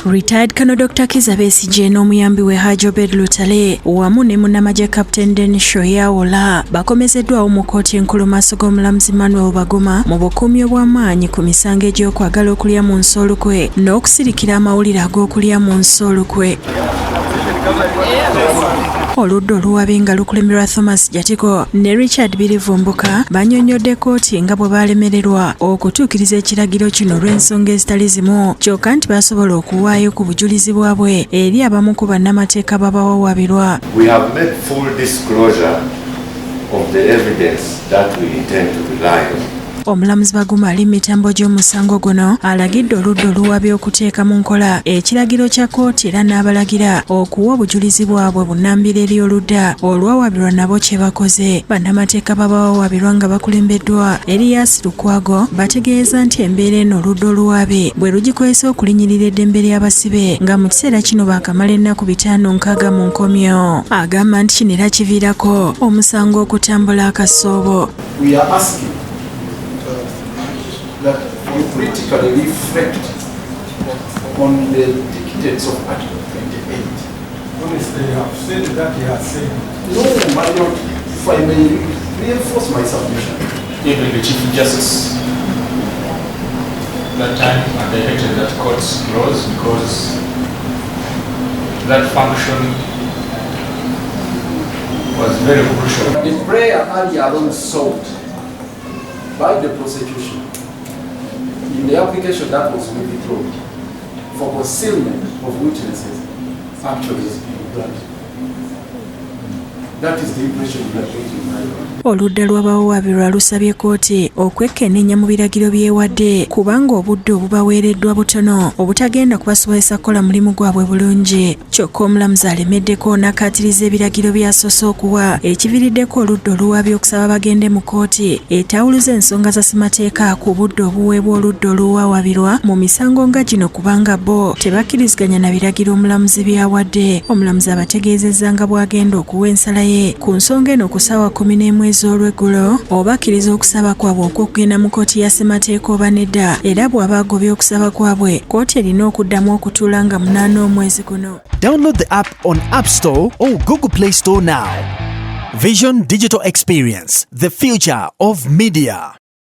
Retired Colonel Dr. Kizza Besigye n'omuyambi we Hajji Obed Lutale wamu ne munnamagye Captain Dennis Shoyawola bakomezeddwawo mu kkooti enkulu maaso g'omulamuzi Manuel Baguma mu bukuumi obw'amaanyi ku misango egy'okwagala okulya mu nsi olukwe n'okusirikira amawulire ag'okulya mu nsi olukwe. Oludda oluwabi nga lukulemerwa Thomas Jatiko ne Richard Birivumbuka bannyonnyodde kkooti nga bwe baalemererwa okutuukiriza ekiragiro kino olw'ensonga ezitali zimu kyokka nti basobola okuwaayo ku bujulizi bwabwe eri abamu ku bannamateeka babawawabirwa. We have made full disclosure of the evidence that we intend to rely on. Omulamuzi Baguma ali mitambo gy'omusango guno alagidde oludda oluwabi okuteeka mu nkola ekiragiro kya kkooti era n'abalagira okuwa obujulizi bwabwe bunnambiro eri oludda olwawabirwa nabo kye bakoze. Bannamateeka babawabirwa nga bakulembeddwa Erias Lukwago bategeeza nti embeera eno oludda oluwabi bwe lugikozesa okulinyirira eddembe ly'abasibe nga mu kiseera kino baakamala ennaku 5-6 mu nkomyo. Agamba nti kino era kiviirako omusango okutambula akasoobo. That you critically reflect on the dictates of Article 28. Honestly, I've said that he has said. No, my lord, if I may reinforce my submission. Even the Chief Justice that time directed that courts close because that function was very crucial. The prayer earlier on sought by the prosecution in the application that was withdrawn for concealment of witnesses actually is being granted. That is the impression we are getting right now. Oludda lw'abawabirwa lusabye kkooti okwekenneenya mu biragiro byewadde kubanga obudde obubaweereddwa butono obutagenda kubasobozesa kukola mulimu gwabwe bulungi. Kyokka omulamuzi alemeddeko n'akkaatiriza ebiragiro byasoose okuwa ekiviiriddeko oludda oluwabi okusaba bagende mu kkooti etawuluza ensonga za ssemateeka ku budde obuweebwa oludda oluwawabirwa mu misango nga gino kubanga bo tebakkiriziganya na biragiro omulamuzi byawadde. Omulamuzi abategeezezza nga bw'agenda okuwa ensala ye ku nsonga eno ku ssaawa 11 ez'olweggulo oba akkiriza okusaba kwabwe okugenda mu kkooti ya ssemateeka oba nedda era bw'aba agobye okusaba kwabwe kkooti erina okuddamu okutuula nga 8 omwezi guno. Download the app on App Store or Google Play Store now. Vision Digital Experience, the future of media.